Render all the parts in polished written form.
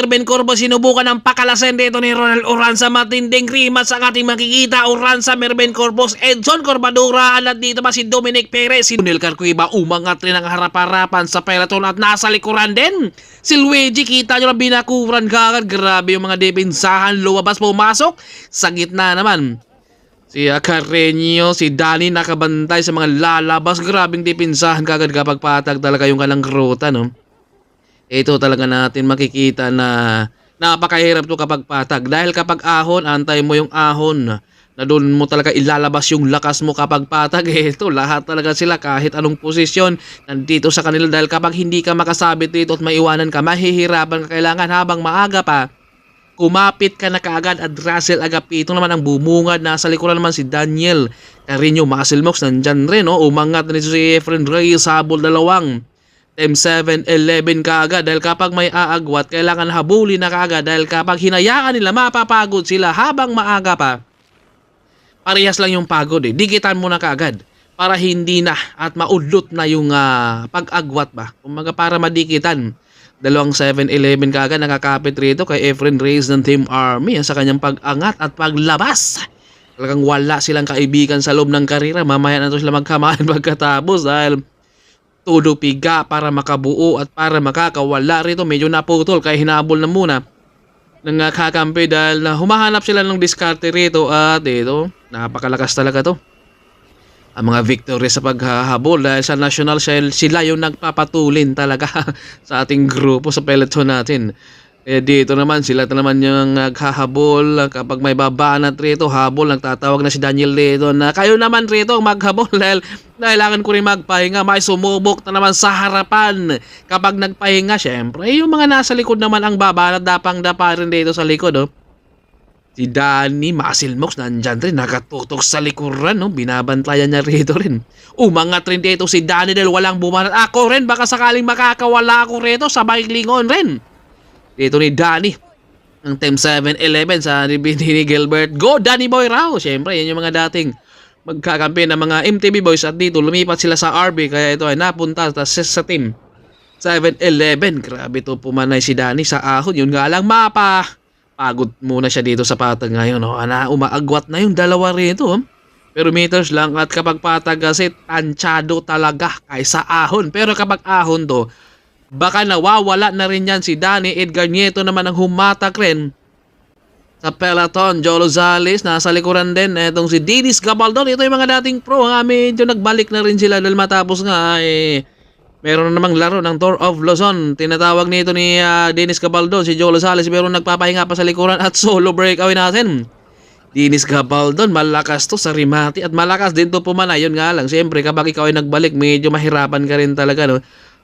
Erben Corbo sinubukan ng pakalasin dito ni Ronald Uranza, matinding rematch ang ating makikita. Uranza, Merben Corbos, Edson Corbadura, at dito ba si Dominic Perez, si Junel Carcuiba umangat rin ang harap-harapan sa peloton at nasa likuran din. Si Luigi, kita nyo na binakuran kagad, grabe yung mga depensahan, lumabas pumasok, sa gitna naman. Si Carreño, si Dani nakabantay sa mga lalabas, grabing depensahan kagad kapag patag talaga yung kalang ruta, no? Ito talaga natin makikita na napakahirap to kapag patag. Dahil kapag ahon, antay mo yung ahon na doon mo talaga ilalabas yung lakas mo kapag patag. Ito, lahat talaga sila kahit anong posisyon nandito sa kanila. Dahil kapag hindi ka makasabit dito at maiwanan ka, mahihirapan ka. Kailangan habang maaga pa, kumapit ka na kaagad at Russell Agapito naman ang bumungad. Nasa likuran naman si Daniel Carreño, Muscle Mox, nandyan rin. Oh. Umangat na nito si Efren Reyes, habol dalawang. M7-11 kaagad dahil kapag may aagwat kailangan habulin na kaagad dahil kapag hinayaan nila mapapagod sila habang maaga pa. Parehas lang yung pagod dikitan mo na kaagad para hindi na at maudlot na yung pag-agwat ba. Kumaga para madikitan. Dalawang 7-11 kaagad nakakapit rito kay Efren Reyes ng Team Army sa kanyang pag-angat at paglabas. Talagang wala silang kaibigan sa loob ng karera. Mamaya na ito sila magkamahan pagkatapos dahil todo piga para makabuo at para makakawala rito. Medyo naputol kaya hinabol na muna ng kakampi dahil humahanap sila ng diskarte rito at ito, napakalakas talaga to. Ang mga victory sa paghahabol dahil sa national sila yung nagpapatulin talaga sa ating grupo sa peloton natin. Dito naman sila naman yung naghahabol kapag may babaan at rito habol, nagtatawag na si Daniel dito na kayo naman rito maghabol dahil kailangan ko rin magpahinga. May sumubok na naman sa harapan kapag nagpahinga. Syempre yung mga nasa likod naman ang babanat, dapang-dapa rin dito sa likod. Si Danny Muscle Mox nandyan rin, nakatutok sa likuran, binabantayan niya rito rin. Umangat rin dito si Danny dahil walang bumanat. Ako rin, baka sakaling makakawala ako rito, sabay lingon rin. Dito ni Danny ang Team 7-11 sa ni Gilbert. Go Danny Boy raw. Siyempre yan yung mga dating magkakampi ng mga MTB boys at dito lumipat sila sa RB kaya ito ay napunta sa Team 7-11. Grabe to pumanay si Danny sa ahon. Yun nga lang pagod muna siya dito sa patag ngayon. Umaagwat na yung dalawa rito. Pero meters lang at kapag patag kasi tansyado talaga kaysa ahon. Pero kapag ahon to, baka nawawala na rin yan si Danny. Edgar Nieto naman ang humatak rin sa peloton. Joe Rosales nasa likuran din. Etong si Dennis Gabaldon, ito yung mga dating pro. Medyo nagbalik na rin sila dahil matapos nga meron na namang laro ng Tour of Luzon. Tinatawag nito ni Dennis Gabaldon, si Joe Rosales, pero nagpapahinga pa sa likuran at solo breakaway natin. Dennis Gabaldon, malakas to sa rimati at malakas din to pumanay. Yun nga lang, siyempre kapag ikaw ay nagbalik, medyo mahirapan ka rin talaga.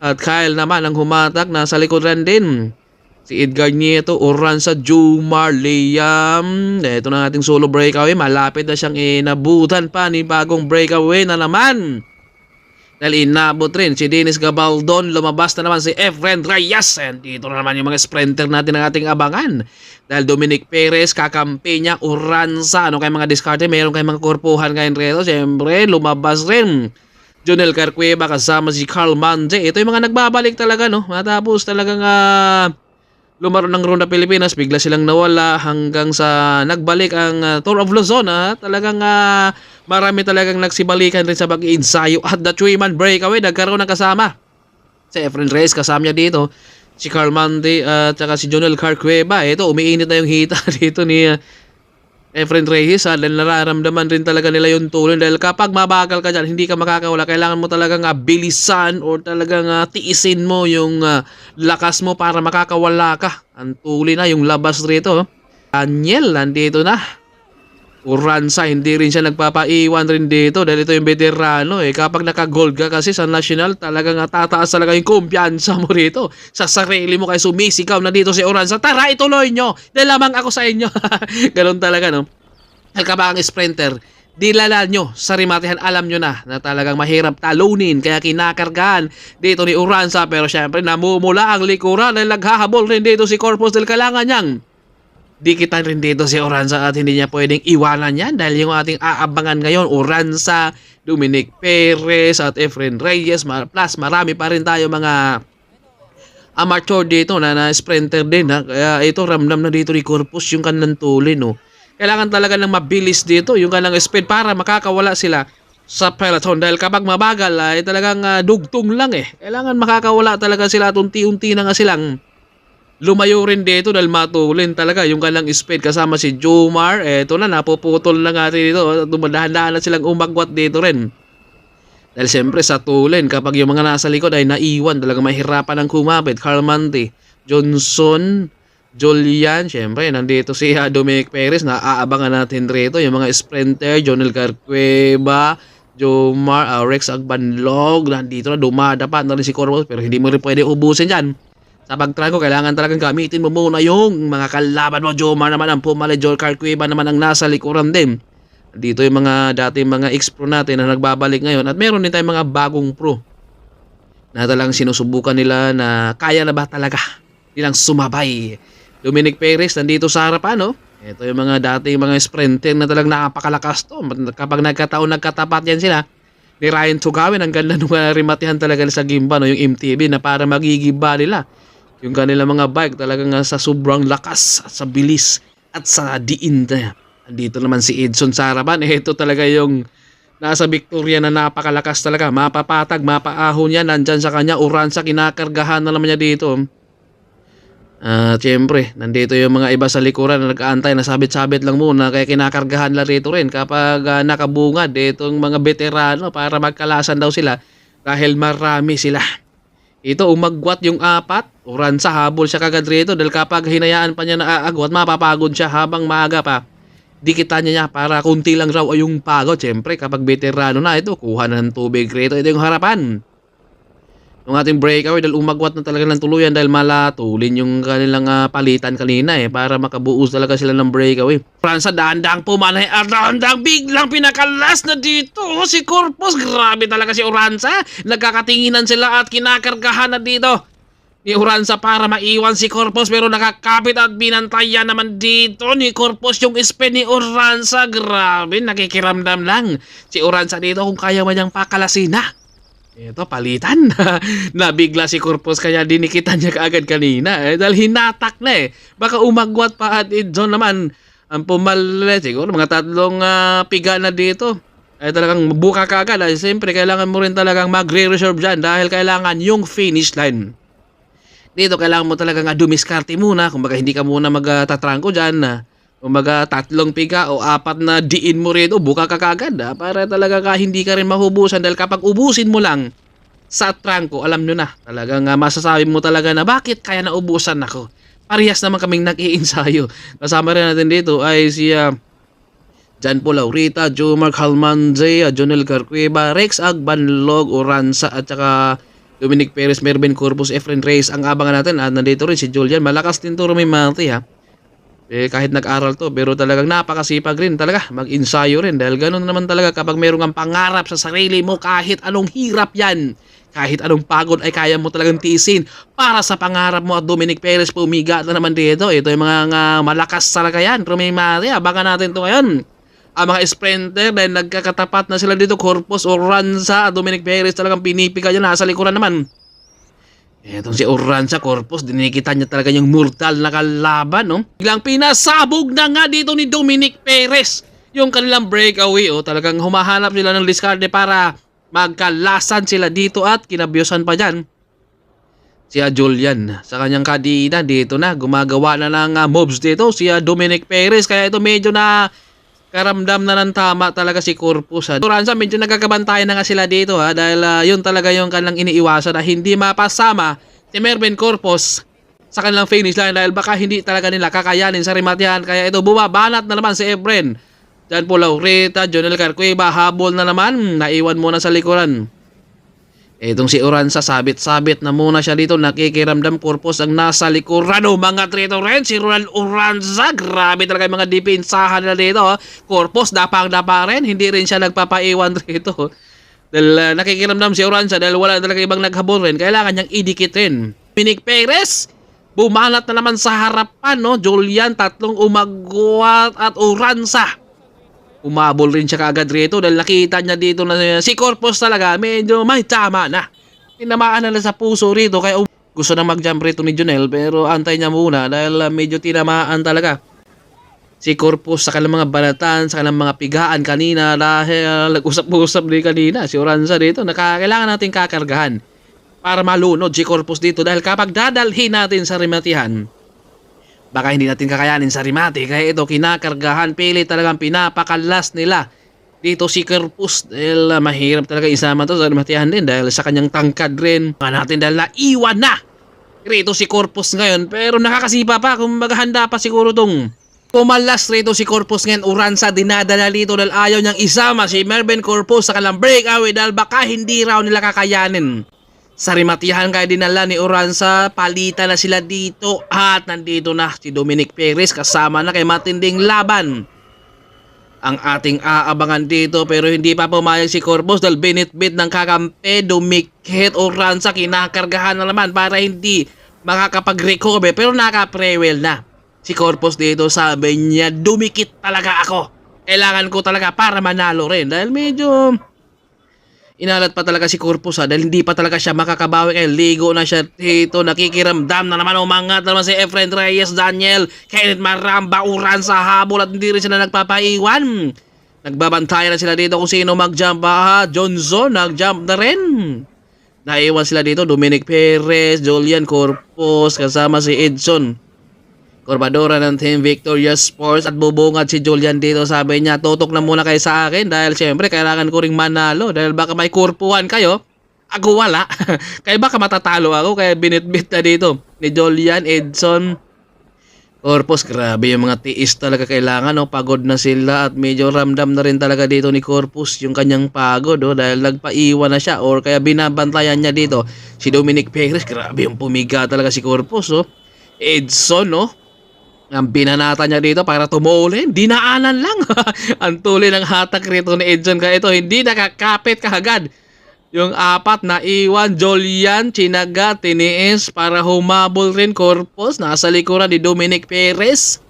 At Kyle naman ang humatak, nasa likuran din. Si Edgar Nieto, Uranza, Jumar, Liam. Ito na ating solo breakaway. Malapit na siyang inabutan pa ni bagong breakaway na naman. Dahil inabot rin si Dennis Gabaldon. Lumabas na naman si Efren Reyes. And dito na naman yung mga sprinter natin ang ating abangan. Dahil Dominic Perez, kakampi niya, Uranza. Ano kayong mga diskarte? Mayroon kayong mga korpuhan kayo rito. Siyempre, lumabas rin Junel Carcuiba kasama si Carl Mande. Ito yung mga nagbabalik talaga, matapos talagang lumaro ng Ronda Pilipinas, bigla silang nawala hanggang sa nagbalik ang Tour of Luzon. Talagang marami talagang nagsibalikan rin sa pag-iinsayo at the 3-man breakaway. Nagkaroon ng kasama si Efren Reyes, kasama niya dito si Carl Mande at saka si Junel Carcuiba. Ito, umiinit na yung hita dito ni Efren Reyes dahil nararamdaman rin talaga nila yung tulong dahil kapag mabagal ka dyan, hindi ka makakawala, kailangan mo talagang bilisan or talagang tiisin mo yung lakas mo para makakawala ka. Ang tuloy na yung labas rito. Daniel nandito na. Uranza, hindi rin siya nagpapaiwan rin dito dahil ito yung veterano. Kapag naka-gold ka kasi sa national, talagang tataas talaga yung kumpiyansa mo rito sa sarili mo, kaya sumisigaw na dito si Uranza, tara ituloy nyo, dahil lamang ako sa inyo. Ganun talaga, Kapag ang sprinter, dilala nyo sa rimatihan, alam nyo na talagang mahirap talunin, kaya kinakargahan dito ni Uranza. Pero syempre namumula ang likuran dahil naghahabol rin dito si Corpus dahil kailangan niyang dikitan rin dito si Uranza at hindi niya pwedeng iwanan yan dahil yung ating aabangan ngayon, Uranza, Dominic Perez at Efren Reyes, plus marami pa rin tayo mga amateur dito na sprinter din ha. Kaya ito ramdam na dito ni Corpus yung kanilang tulin no. Kailangan talaga ng mabilis dito yung kanilang speed para makakawala sila sa peloton dahil kapag mabagal ay talagang dugtong lang eh. Kailangan makakawala talaga sila at unti-unti na nga silang lumayo rin dito dahil matulin talaga yung kanilang speed kasama si Jomar. Eto na napuputol na nga dito. Dumadahan-dahan na silang umagwat dito rin. Dahil siyempre sa tulin kapag yung mga nasa likod ay naiwan talagang mahirapan ang kumapit. Carmante, Johnson, Julian, siyempre nandito si Dominic Perez na aabangan natin rito. Yung mga sprinter, Jonel Carcueva, Jomar, Rex Agbanlog, nandito na dumadapa na rin si Corpus pero hindi mo rin pwede ubusin dyan. Sa pagtrangko, kailangan talagang gamitin mo muna yung mga kalaban mo. Jomar naman ang pumali, Joel Carcueva naman ang nasa likuran din. Dito yung mga dating mga ex-pro natin na nagbabalik ngayon at meron din tayong mga bagong pro na talagang sinusubukan nila na kaya na ba talaga nilang sumabay. Dominic Perez nandito sa harapan no? Ito yung mga dating mga sprinter na talagang napakalakas to. Kapag nagkatapat yan sila ni Ryan Tugawin, ang ganda nung rimatihan talaga sa gimba no? Yung MTB na para magigiba nila yung kanila mga bike talagang sa sobrang lakas at sa bilis at sa diin na. Andito naman si Edson sa harapan. Ito talaga yung nasa Victoria na napakalakas talaga. Mapapatag, mapaahon yan. Nandyan sa kanya. Uransa, kinakargahan na naman niya dito. Siyempre, nandito yung mga iba sa likuran na nag-aantay. Nasabit-sabit lang muna. Kaya kinakargahan lang rito rin. Kapag nakabungad, itong mga veterano para magkalasan daw sila. Dahil marami sila. Ito, umagwat yung apat. Uransa, habol siya kagad rito. Dahil kapag hinayaan pa niya na aagwat, mapapagod siya habang maaga pa. Dikitan niya para kunti lang raw ay yung pagod. Siyempre, kapag veterano na ito, kuha na ng tubig rito. Ito yung harapan. Yung ating breakaway dahil umagwat na talaga ng tuluyan dahil malatulin yung kanilang palitan kanina para makabuos talaga sila ng breakaway. Fransa, dahan-dahang pumanay at dahan-dahang biglang pinakalas na dito. Si Corpus, grabe talaga si Uransa. Nagkakatinginan sila at kinakargahan na dito ni Uransa para maiwan si Corpus pero nakakapit at binantayan naman dito ni Corpus yung speed ni Uransa. Grabe, nakikiramdam lang si Uransa dito kung kaya man niyang pakalasin na. Ito, palitan. Nabigla si Corpus kaya dinikitan niya kaagad kanina. Dahil hinatak na Baka umagwat pa at Edson naman ang pumalit. Siguro mga tatlong piga na dito. Talagang buka kaagad. Siyempre, kailangan mo rin talagang magre-reserve dyan dahil kailangan yung finish line. Dito, kailangan mo talagang dumiskarte muna. Kung baga hindi ka muna magtatrangko dyan. Kung baga tatlong piga o apat na diin mo rito, buka ka kagad para talaga hindi ka rin mahubusan. Dahil kapag ubusin mo lang sa trangko, alam nyo na. Talagang masasabi mo talaga na bakit kaya naubusan ako. Parehas naman kaming nag-iinsayo. Kasama rin natin dito ay si Jan Paul Laurita, Jomar Calmanze, Jonel Carcueva, Rex Agbanlog, Uransa at saka Dominic Perez, Mervin Corpus, Efren Reyes ang abangan natin. At nandito rin si Julian. Malakas din to Rumimante kahit nag-aral to pero talagang napakasipag rin talaga mag-ensayo rin dahil ganun naman talaga kapag mayroong kang pangarap sa sarili mo kahit anong hirap yan, kahit anong pagod ay kaya mo talagang tiisin para sa pangarap mo. At Dominic Perez pumiga na naman dito. Ito yung mga malakas talaga yan. Rumimate, abangan natin to ngayon. Ang mga sprinter dahil nagkakatapat na sila dito, Corpus, Uransa at Dominic Perez talagang pinipiga niya nasa likuran naman. Etong si Uransa, Corpus, dinikita niya talaga yung mortal na kalaban, no? Biglang pinasabog na nga dito ni Dominic Perez yung kanilang breakaway, talagang humahanap sila ng discarte para magkalasan sila dito at kinabiyosan pa dyan. Si Julian, sa kanyang kadina, dito na, gumagawa na ng moves dito, si Dominic Perez, kaya ito medyo na karamdam na ng tama talaga si Corpus. Uransa, medyo nagkakabantayan na nga sila dito dahil yun talaga yung kanilang iniiwasan na hindi mapasama si Mervin Corpus sa kanilang finish line dahil baka hindi talaga nila kakayanin sa rematihan. Kaya ito bumabanat na naman si Efren. Jan Paul Laurita, Jonel Carcueva, habol na naman, naiwan muna sa likuran. Itong si Uransa, sabit-sabit na muna siya dito. Nakikiramdam Corpus ang nasa likuran. Mga trito rin, si Ronald Uransa. Grabe talaga yung mga depensahan na dito. Corpus, dapang-dapa rin. Hindi rin siya nagpapaiwan rito. Dahil nakikiramdam si Uransa dahil wala talaga ibang naghabol rin. Kailangan niyang idikit rin. Dominic Perez, bumalat na naman sa harapan. Julian, tatlong umagwat at Uransa. Umabol rin siya kaagad rito dahil nakita niya dito na si Corpus talaga medyo may tama na. Tinamaan na sa puso rito kaya Gusto na mag-jump rito ni Junel pero antay niya muna dahil medyo tinamaan talaga si Corpus sa kanilang mga balatan, sa kanilang mga pigaan kanina dahil nag-usap-usap din kanina si Oranza dito. Kailangan natin kakargahan para malunod si Corpus dito dahil kapag dadalhin natin sa rematihan, baka hindi natin kakayanin sa remate. Kaya ito kinakargahan, pilit talagang pinapakalas nila dito si Corpus dahil mahirap talaga isama to sa rematihan din dahil sa kanyang tangkad rin. Mga natin dahil naiwan na rito si Corpus ngayon pero nakakasipa pa kung maghanda pa siguro tong pumalas rito si Corpus ngayon. Uransa dinadala dito dahil ayaw niyang isama si Mervin Corpus sa kanilang breakaway dahil baka hindi raw nila kakayanin sa rematihan. Kaya dinala ni Uransa, palitan na sila dito at nandito na si Dominic Perez kasama na kay matinding laban ang ating aabangan dito pero hindi pa pumayag si Corpus dahil binitbit ng kakampi. Dumikit Uransa, kinakargahan na naman para hindi makakapag-recover pero naka-prewell na si Corpus dito. Sabi niya, dumikit talaga ako, kailangan ko talaga para manalo rin dahil medyo inalat pa talaga si Corpus dahil hindi pa talaga siya makakabawi. Kaya ligo na siya dito, nakikiramdam na naman, umangat naman si Efren Reyes, Daniel, Kenneth Maramba, Uransa habol at hindi rin sila nagpapaiwan. Nagbabantayan na sila dito kung sino mag-jump. Johnson nag-jump na rin. Naiwan sila dito, Dominic Perez, Julian Corpus kasama si Edson Corbadora ng Team Victorious Sports at bubungad si Julian dito. Sabi niya, tutok na muna kayo sa akin dahil syempre kailangan ko ring manalo dahil baka may kurpuan kayo, ako wala. Kaya baka matatalo ako, kaya binitbit na dito ni Julian, Edson Corpus. Grabe yung mga tiis talaga kailangan, no? Pagod na sila at medyo ramdam na rin talaga dito ni Corpus yung kanyang pagod, oh, dahil nagpaiwan na siya or kaya binabantayan niya dito si Dominic Perez. Grabe yung pumiga talaga si Corpus, oh. Edson, no? Ang binanata niya dito para tumulin, dinaanan lang. Ang tuloy ng hatak rito ni Edson, kaya ito hindi nakakapit kahagad. Yung apat na iwan, Julian, chinaga, tiniis para humabol rin Corpus. Nasa likuran ni Dominic Perez.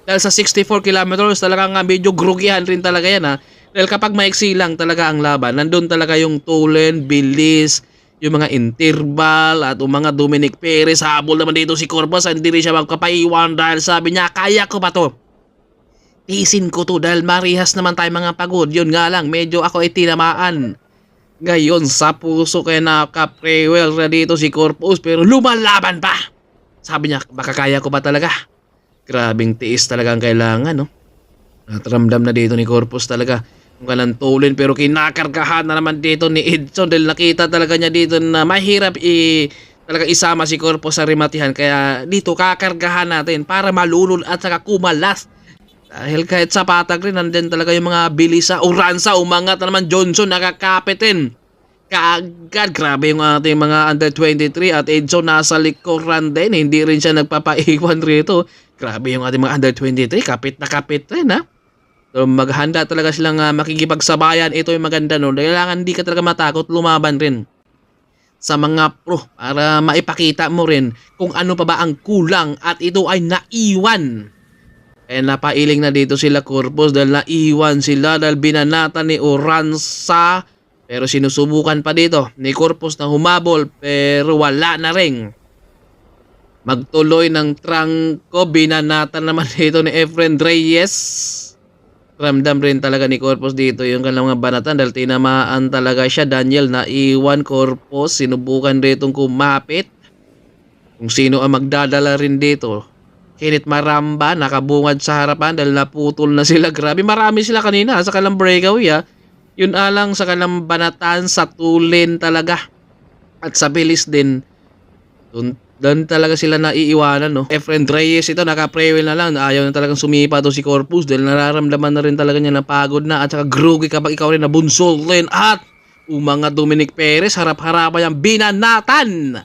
Dahil sa 64 kilometers talagang medyo grugihan rin talaga yan, ha. Dahil kapag maiksi lang talaga ang laban, nandun talaga yung tulin, bilis, yung mga interval at yung mga Dominic Perez. Habol naman dito si Corpus, hindi rin siya magkapaiwan dahil sabi niya, kaya ko pa to, tiisin ko to dahil marihas naman tayo mga pagod. Yun nga lang, medyo ako ay tinamaan ngayon sa puso kaya naka-prewell na dito si Corpus pero lumalaban pa. Sabi niya, baka kaya ko pa talaga. Grabing tiis talaga ang kailangan, no? At ramdam na dito ni Corpus talaga kung kalang tulin pero kinakargahan na naman dito ni Edson dahil nakita talaga niya dito na mahirap talaga isama si Corpus sa rematihan. Kaya dito kakargahan natin para malunod at saka kumalas. Dahil kahit sa patag rin, nandun talaga yung mga bilis sa Uransa. Umangat na naman Johnson, nakakapitin kaagad. Grabe yung ating mga under 23 at Edson nasa likuran din. Hindi rin siya nagpapaiwan rito. Grabe yung ating mga under 23, kapit na kapit rin, ha. So, maghanda talaga silang makikipagsabayan. Ito yung maganda, no? Kailangan hindi ka talaga matakot lumaban rin sa mga pro para maipakita mo rin kung ano pa ba ang kulang at ito ay naiwan. Eh napailing na dito sila Corpus dahil naiwan sila dahil binanata ni Uransa. Pero sinusubukan pa dito ni Corpus na humabol pero wala na rin. Magtuloy ng trangko, binanata naman dito ni Efren Reyes. Ramdam rin talaga ni Corpus dito yung kanilang mga banatan dahil tinamaan talaga siya. Daniel naiwan, Corpus sinubukan dito kumapit. Kung sino ang magdadala rin dito. Kenneth Maramba nakabungad sa harapan dahil naputol na sila. Grabe, marami sila kanina sa kanilang breakaway, ha. Yun alang sa kanilang banatan, sa tulin talaga. At sa bilis din. Doon talaga sila naiiwanan, no. Efren Reyes ito naka-prewell na lang. Ayaw na talagang sumipa to si Corpus dahil nararamdaman na rin talaga niya na pagod na at saka groggy kapag ikaw rin nabunsol rin. At mga Dominic Perez harap-harapan yung binanatan.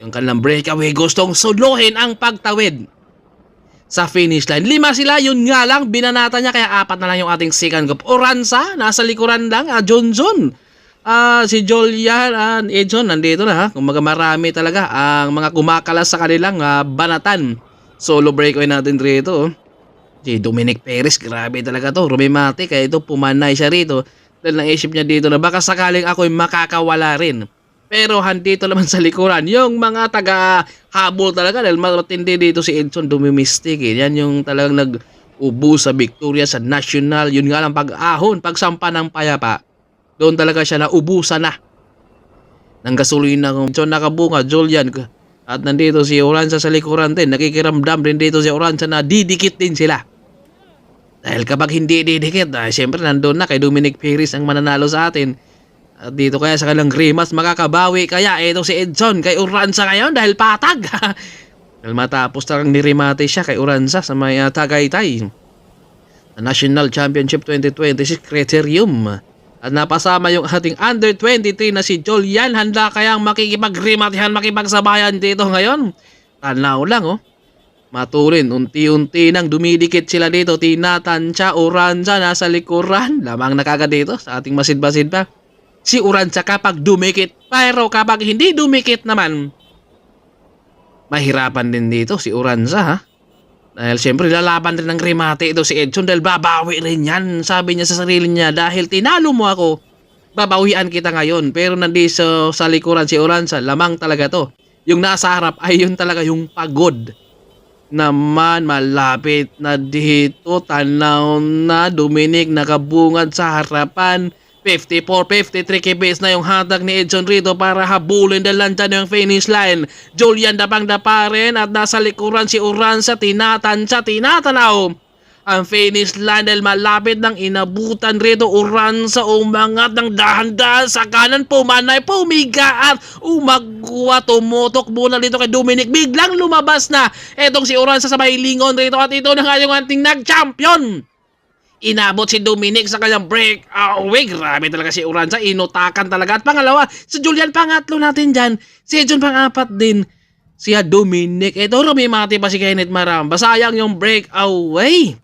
Yung kanilang breakaway gustong suluhin ang pagtawid sa finish line. 5 sila, yun nga lang, binanata niya kaya 4 na lang yung ating second group. Uransa, nasa likuran lang. Johnson, si Julian, Edson, nandito na, ha. Kumaga marami talaga ang mga kumakalas sa kanilang banatan. Solo breakaway natin rito, oh. Si Dominic Perez, grabe talaga to. Rumimati, kaya ito pumanay siya rito. Dahil naisip niya dito na baka sakaling ako'y makakawala rin Pero handito naman sa likuran, yung mga taga-habol talaga dahil matindi dito si Edson Dumimistic. Yan yung talagang nag-ubo sa Victoria sa National. Yun nga lang pag-ahon, pagsampa ng payapa. Doon talaga siya naubusan na ng gasolina kung Edson nakabunga, Julian. At nandito si Oranza sa likuran din. Nakikiramdam din dito si Oranza na didikit din sila. Dahil kapag hindi didikit, siyempre nandun na kay Dominic Perez ang mananalo sa atin. At dito kaya sa kanilang Grimas makakabawi kaya ito si Edson kay Oranza ngayon dahil patag. Dahil matapos talagang nirimate siya kay Oranza sa may Tagaytay. National Championship 2026 Criterium. At napasama yung ating under 23 na si Julian. Handa kayang makikipag-rematihan, makipagsabayan dito ngayon. Tanaw lang Maturin, unti-unti nang dumidikit sila dito. Tinatansya, Oranza nasa likuran. Lamang na kagad dito sa ating masid-masid pa. Si Oranza kapag dumikit. Pero kapag hindi dumikit naman, mahirapan din dito si Oranza Dahil siyempre lalaban rin ng remate ito si Edson dahil babawi rin yan. Sabi niya sa sarili niya, dahil tinalo mo ako, babawian kita ngayon. Pero nandito sa likuran si Oranza, lamang talaga to. Yung nasa harap ay yun talaga yung pagod. Naman malapit na dito, tanaw na Dominic nakabungad sa harapan. 54-53 kibis na yung hatag ni Edson rito para habulin dahil nandyan yung finish line. Julian dapang-dapa rin at nasa likuran si Oranza, tinatansya, tinatanaw ang finish line dahil malapit nang inabutan rito. Oranza umangat ng dahan-dahan sa kanan, pumanay, pumiga at umagwa, tumutok muna dito kay Dominic. Biglang lumabas na etong si Oranza sa may lingon rito at ito na nga yung ating nag-champion. Inabot si Dominic sa kanyang breakaway. Grabe talaga si Oranza. Inutakan talaga. At pangalawa, si Julian pangatlo natin dyan. Si Edson pang-apat din. Siya Dominic. Ito rumimati pa si Kenneth Maramba. Sayang yung breakaway.